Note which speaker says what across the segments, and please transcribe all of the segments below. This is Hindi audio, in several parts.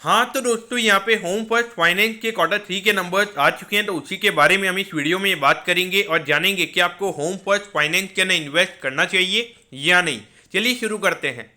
Speaker 1: हाँ तो दोस्तों यहाँ पे होम फर्स्ट फाइनेंस के क्वार्टर 3 के नंबर्स आ चुके हैं, तो उसी के बारे में हम इस वीडियो में बात करेंगे और जानेंगे कि आपको होम फर्स्ट फाइनेंस के अंदर इन्वेस्ट करना चाहिए या नहीं। चलिए शुरू करते हैं।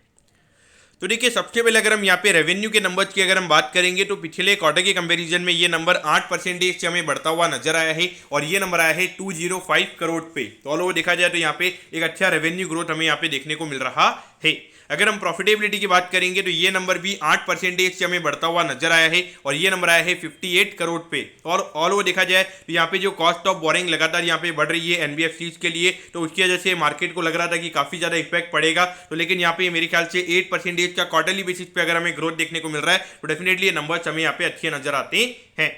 Speaker 1: तो देखिए, सबसे पहले अगर हम यहाँ पे रेवेन्यू के नंबर्स की अगर हम बात करेंगे तो पिछले क्वार्टर के कंपैरिजन में ये नंबर 8% से हमें बढ़ता हुआ नजर आया है और ये नंबर आया है 205 करोड़ पे। तो ऑल ओवर देखा जाए तो यहाँ पे एक अच्छा रेवेन्यू ग्रोथ हमें यहाँ पे देखने को मिल रहा है। अगर हम प्रॉफिटेबिलिटी की बात करेंगे तो ये नंबर भी 8% से हमें बढ़ता हुआ नजर आया है और ये नंबर आया है 58 करोड़ पे। और ऑल ओवर देखा जाए तो यहाँ पे जो कॉस्ट ऑफ बोरिंग लगातार यहाँ पे बढ़ रही है एनबीएफसीज के लिए, तो उसकी वजह से मार्केट को लग रहा था कि काफी ज्यादा इफेक्ट पड़ेगा। तो लेकिन यहाँ पे मेरे ख्याल से 8% का क्वार्टरली बेसिस पे अगर हमें ग्रोथ देखने को मिल रहा है तो डेफिनेटली ये नंबर्स हमें यहाँ पे अच्छे नजर आते हैं।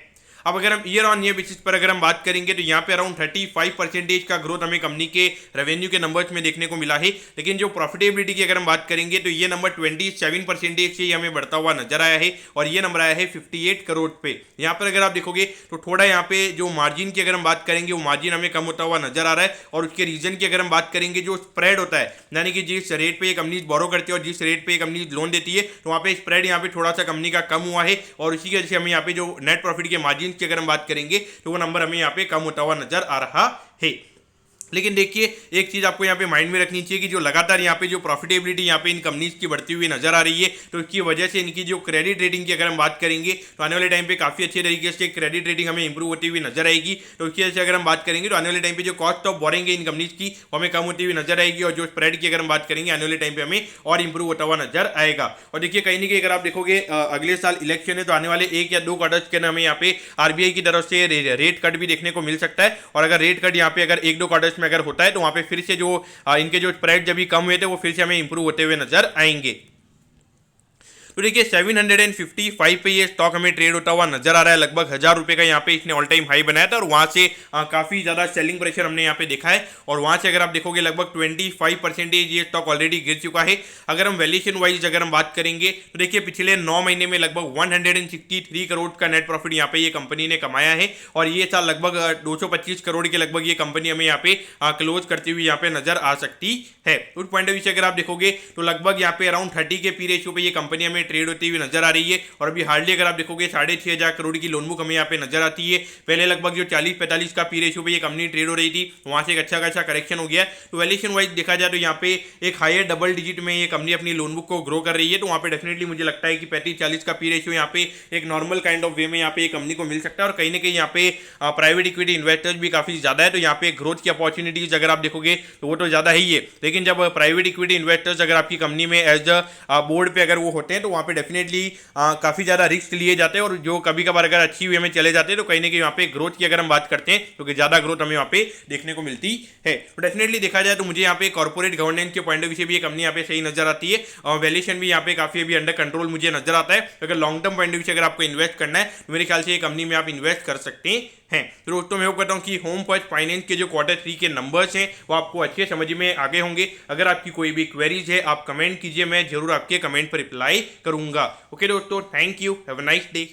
Speaker 1: अब अगर हम ईयर ऑन ईयर बेसिस पर अगर हम बात करेंगे तो यहाँ पे अराउंड 35% का ग्रोथ हमें कंपनी के रेवेन्यू के नंबर्स में देखने को मिला है। लेकिन जो प्रॉफिटेबिलिटी की अगर हम बात करेंगे तो ये नंबर 27% से हमें बढ़ता हुआ नजर आया है और ये नंबर आया है 58 करोड़ पे। यहाँ पर अगर आप देखोगे तो थोड़ा यहाँ पे जो मार्जिन की अगर हम बात करेंगे वो मार्जिन हमें कम होता हुआ नजर आ रहा है और उसके रीजन की अगर हम बात करेंगे जो स्प्रेड होता है, यानी कि जिस रेट पे ये कंपनी बोरो करती है और जिस रेट पे ये कंपनी लोन देती है, तो वहाँ पे स्प्रेड यहाँ पे थोड़ा सा कंपनी का कम हुआ है और उसी की वजह से हमें यहाँ पे जो नेट प्रॉफिट के मार्जिन की अगर हम बात करेंगे तो वो नंबर हमें यहाँ पे कम होता हुआ नजर आ रहा है। लेकिन देखिए, एक चीज आपको यहाँ पे माइंड में रखनी चाहिए कि जो लगातार यहाँ पे जो प्रॉफिटेबिलिटी यहाँ पे इन कंपनीज की बढ़ती हुई नजर आ रही है, तो इसकी वजह से इनकी जो क्रेडिट रेटिंग की अगर हम बात करेंगे तो आने वाले टाइम पे काफी अच्छे तरीके से क्रेडिट रेटिंग हमें इंप्रूव होती हुई नजर आएगी। तो इसकी वजह से अगर हम बात करेंगे तो आने वाले टाइम पे जो कॉस्ट ऑफ बोरिंग है इन कंपनीज की वो हमें कम होती हुई नजर आएगी और जो स्प्रेड की अगर हम बात करेंगे आने वाले टाइम पे हमें और इंप्रूव होता हुआ नजर आएगा। और देखिए, कहीं ना कहीं अगर आप देखोगे अगले साल इलेक्शन है तो आने वाले 1 या 2 क्वार्टर्स के अंदर हमें यहाँ पे आरबीआई की तरफ से रेट कट भी देखने को मिल सकता है और अगर रेट कट यहाँ पे अगर 1-2 क्वार्टर्स में अगर होता है तो वहाँ पे फिर से जो इनके जो स्प्रेड जब भी कम हुए थे वो फिर से हमें इंप्रूव होते हुए नजर आएंगे। तो देखिए, 755 पे ये स्टॉक हमें ट्रेड होता हुआ नजर आ रहा है। लगभग 1000 रुपए का यहाँ पे इसने ऑल टाइम हाई बनाया था और वहां से काफी ज्यादा सेलिंग प्रेशर हमने यहाँ पे देखा है और वहां से अगर आप देखोगे लगभग 25% ये स्टॉक ऑलरेडी गिर चुका है। अगर हम वैल्यूएशन वाइज अगर हम बात करेंगे तो देखिए, पिछले 9 महीने में लगभग 163 करोड़ का नेट प्रॉफिट यहाँ पे ये कंपनी ने कमाया है और ये साल लगभग 225 करोड़ के लगभग ये कंपनी हमें यहाँ पे क्लोज करती हुई यहाँ पे नजर आ सकती है। उस पॉइंट ऑफ व्यू से अगर आप देखोगे तो लगभग यहाँ पे अराउंड 30 के पी रेशियो पे ये कंपनी हमें ट्रेड होती हुई नजर आ रही है और अभी हार्डली अगर आप देखोगे 6,500 करोड़ की लोन बुक हमें यहाँ पे नजर आती है। पहले लगभग जो 40-45 का पी रेशियो पे ये कंपनी ट्रेड हो रही थी, वहां से एक अच्छा खासा करेक्शन हो गया है। तो वैल्यूएशन वाइज देखा जाए तो यहाँ पे एक हायर डबल डिजिट में ये कंपनी अपनी लोन बुक को ग्रो कर रही है, तो वहाँ पे डेफिनेटली मुझे लगता है कि 35-40 का पी रेशियो यहाँ पे एक नॉर्मल काइंड ऑफ वे में यहाँ पे कंपनी को मिल सकता है और कहीं ना कहीं यहाँ पे प्राइवेट इक्विटी इन्वेस्टर्स भी काफी ज्यादा है, तो यहाँ पे ग्रोथ की अपॉर्चुनिटीज अगर आप देखोगे तो वो तो ज्यादा ही है। लेकिन जब प्राइवेट इक्विटी इन्वेस्टर्स अगर आपकी कंपनी में एज द बोर्ड पे अगर वो होते हैं तो वहाँ पे डेफिनेटली काफी ज्यादा रिस्क लिए जाते हैं और जो कभी कभार अगर अच्छी हुई में चले जाते हैं तो कहीं ना कहीं यहाँ पे ग्रोथ की अगर हम बात करते हैं तो ज्यादा ग्रोथ हमें वहाँ पे देखने को मिलती है। तो डेफिनेटली देखा जाए तो मुझे यहाँ पे कॉर्पोरेट गवर्नेंस के पॉइंट ऑफ व्यू से भी ये कंपनी यहाँ पे सही नजर आती है और वैल्यूएशन भी यहाँ पे काफी अभी अंडर कंट्रोल मुझे नजर आता है। तो अगर long term point of view से अगर आपको इन्वेस्ट करना है तो मेरे ख्याल से ये कंपनी में आप इन्वेस्ट कर सकते हैं। तो दोस्तों, मैं होप करता हूँ कि होम फर्स्ट फाइनेंस के जो क्वार्टर 3 के नंबर्स हैं वो आपको अच्छे समझ में आगे होंगे। अगर आपकी कोई भी क्वेरीज है आप कमेंट कीजिए, मैं जरूर आपके कमेंट पर रिप्लाई करूंगा। ओके दोस्तों, thank you, have a nice day.